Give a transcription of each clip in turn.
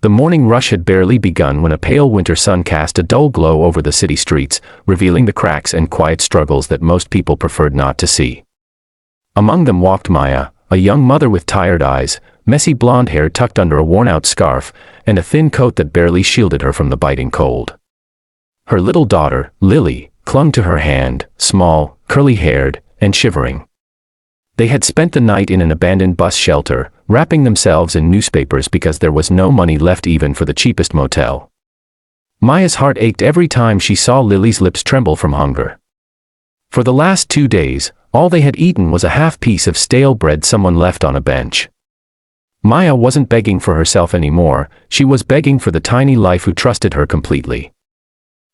The morning rush had barely begun when a pale winter sun cast a dull glow over the city streets, revealing the cracks and quiet struggles that most people preferred not to see. Among them walked Maya, a young mother with tired eyes, messy blonde hair tucked under a worn-out scarf, and a thin coat that barely shielded her from the biting cold. Her little daughter, Lily, clung to her hand, small, curly-haired, and shivering. They had spent the night in an abandoned bus shelter, wrapping themselves in newspapers because there was no money left even for the cheapest motel. Maya's heart ached every time she saw Lily's lips tremble from hunger. For the last 2 days, all they had eaten was a half piece of stale bread someone left on a bench. Maya wasn't begging for herself anymore, she was begging for the tiny life who trusted her completely.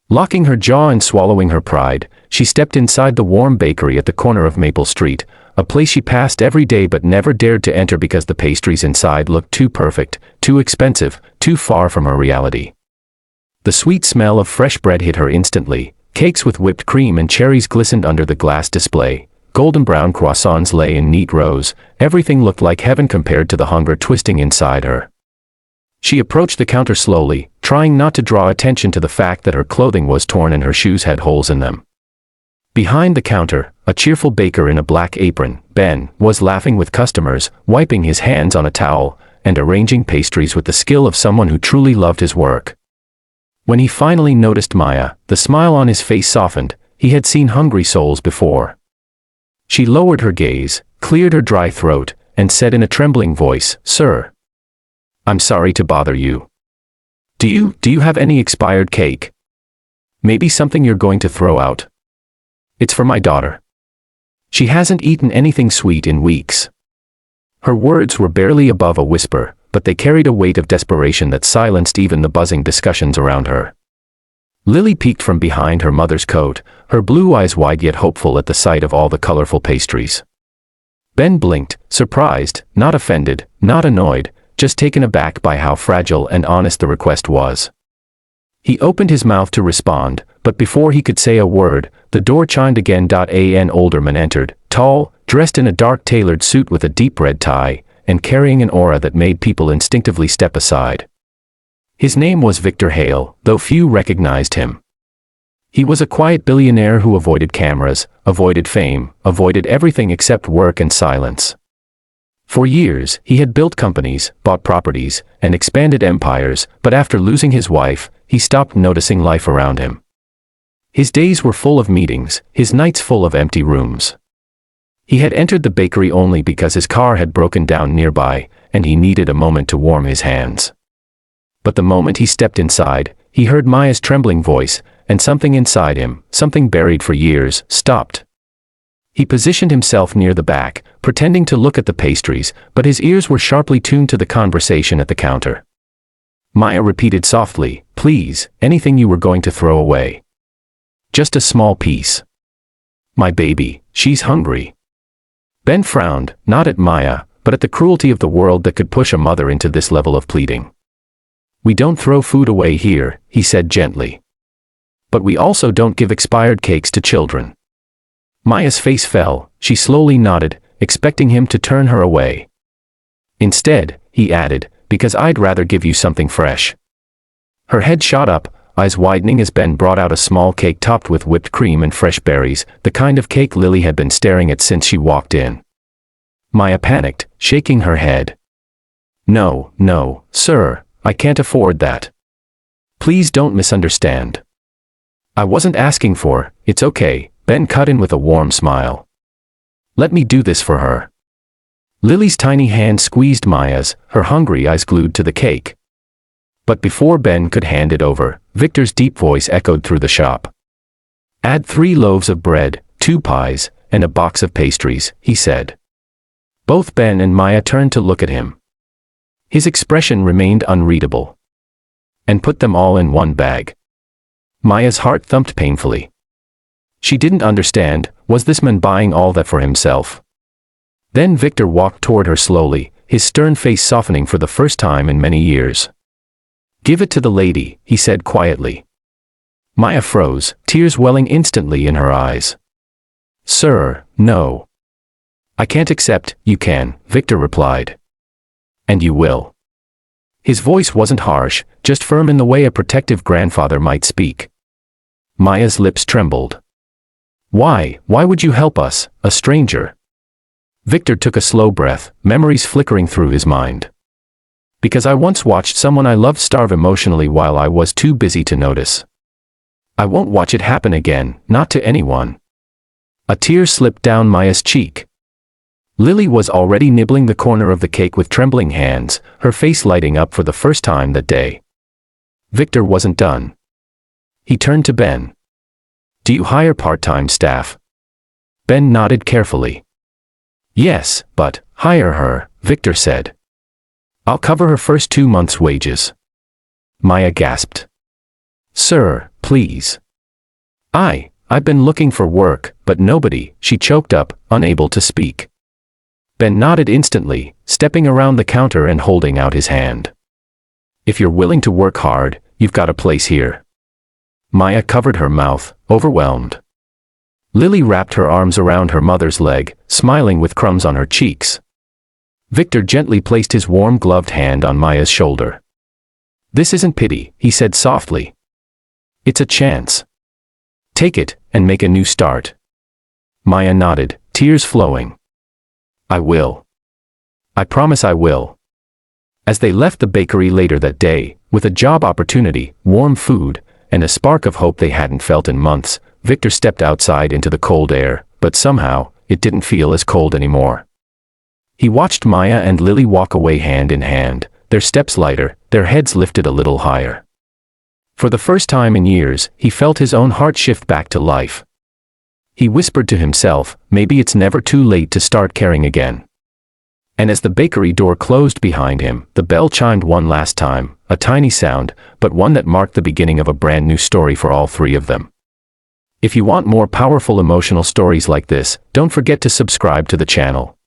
Locking her jaw and swallowing her pride, she stepped inside the warm bakery at the corner of Maple Street, a place she passed every day but never dared to enter because the pastries inside looked too perfect, too expensive, too far from her reality. The sweet smell of fresh bread hit her instantly, cakes with whipped cream and cherries glistened under the glass display, golden brown croissants lay in neat rows, everything looked like heaven compared to the hunger twisting inside her. She approached the counter slowly, trying not to draw attention to the fact that her clothing was torn and her shoes had holes in them. Behind the counter, a cheerful baker in a black apron, Ben, was laughing with customers, wiping his hands on a towel, and arranging pastries with the skill of someone who truly loved his work. When he finally noticed Maya, the smile on his face softened. He had seen hungry souls before. She lowered her gaze, cleared her dry throat, and said in a trembling voice, "Sir, I'm sorry to bother you. Do you have any expired cake? Maybe something you're going to throw out? It's for my daughter. She hasn't eaten anything sweet in weeks." Her words were barely above a whisper, but they carried a weight of desperation that silenced even the buzzing discussions around her. Lily peeked from behind her mother's coat, her blue eyes wide yet hopeful at the sight of all the colorful pastries. Ben blinked, surprised, not offended, not annoyed, just taken aback by how fragile and honest the request was. He opened his mouth to respond, but before he could say a word, the door chimed again. An older man entered, tall, dressed in a dark tailored suit with a deep red tie, and carrying an aura that made people instinctively step aside. His name was Victor Hale, though few recognized him. He was a quiet billionaire who avoided cameras, avoided fame, avoided everything except work and silence. For years, he had built companies, bought properties, and expanded empires, but after losing his wife, he stopped noticing life around him. His days were full of meetings, his nights full of empty rooms. He had entered the bakery only because his car had broken down nearby, and he needed a moment to warm his hands. But the moment he stepped inside, he heard Maya's trembling voice, and something inside him, something buried for years, stopped. He positioned himself near the back, pretending to look at the pastries, but his ears were sharply tuned to the conversation at the counter. Maya repeated softly, "Please, anything you were going to throw away. Just a small piece. My baby, she's hungry." Ben frowned, not at Maya, but at the cruelty of the world that could push a mother into this level of pleading. "We don't throw food away here," he said gently. "But we also don't give expired cakes to children." Maya's face fell, she slowly nodded, expecting him to turn her away. "Instead," he added, "because I'd rather give you something fresh." Her head shot up, eyes widening as Ben brought out a small cake topped with whipped cream and fresh berries, the kind of cake Lily had been staring at since she walked in. Maya panicked, shaking her head. No, sir, I can't afford that. Please don't misunderstand. I wasn't asking for, it's okay," Ben cut in with a warm smile. "Let me do this for her." Lily's tiny hand squeezed Maya's, her hungry eyes glued to the cake. But before Ben could hand it over, Victor's deep voice echoed through the shop. "Add 3 loaves of bread, 2 pies, and a box of pastries," he said. Both Ben and Maya turned to look at him. His expression remained unreadable. "And put them all in one bag." Maya's heart thumped painfully. She didn't understand, was this man buying all that for himself? Then Victor walked toward her slowly, his stern face softening for the first time in many years. "Give it to the lady," he said quietly. Maya froze, tears welling instantly in her eyes. "Sir, no. I can't accept." "You can," Victor replied. "And you will." His voice wasn't harsh, just firm in the way a protective grandfather might speak. Maya's lips trembled. Why would you help us, a stranger? Victor took a slow breath, memories flickering through his mind. Because I once watched someone I loved starve emotionally while I was too busy to notice. I won't watch it happen again, not to anyone. A tear slipped down Maya's cheek. Lily was already nibbling the corner of the cake with trembling hands, her face lighting up for the first time that day. Victor wasn't done. He turned to Ben. Do you hire part-time staff? Ben nodded carefully. Yes, but hire her, Victor said. I'll cover her first 2 months' wages. Maya gasped. Sir, please. I've been looking for work, but nobody, she choked up, unable to speak. Ben nodded instantly, stepping around the counter and holding out his hand. If you're willing to work hard, you've got a place here. Maya covered her mouth, overwhelmed. Lily wrapped her arms around her mother's leg, smiling with crumbs on her cheeks. Victor gently placed his warm gloved hand on Maya's shoulder. This isn't pity, he said softly. It's a chance. Take it, and make a new start. Maya nodded, tears flowing. I will. I promise I will. As they left the bakery later that day, with a job opportunity, warm food, and a spark of hope they hadn't felt in months, Victor stepped outside into the cold air, but somehow, it didn't feel as cold anymore. He watched Maya and Lily walk away hand in hand, their steps lighter, their heads lifted a little higher. For the first time in years, he felt his own heart shift back to life. He whispered to himself, maybe it's never too late to start caring again. And as the bakery door closed behind him, the bell chimed one last time, a tiny sound, but one that marked the beginning of a brand new story for all three of them. If you want more powerful emotional stories like this, don't forget to subscribe to the channel.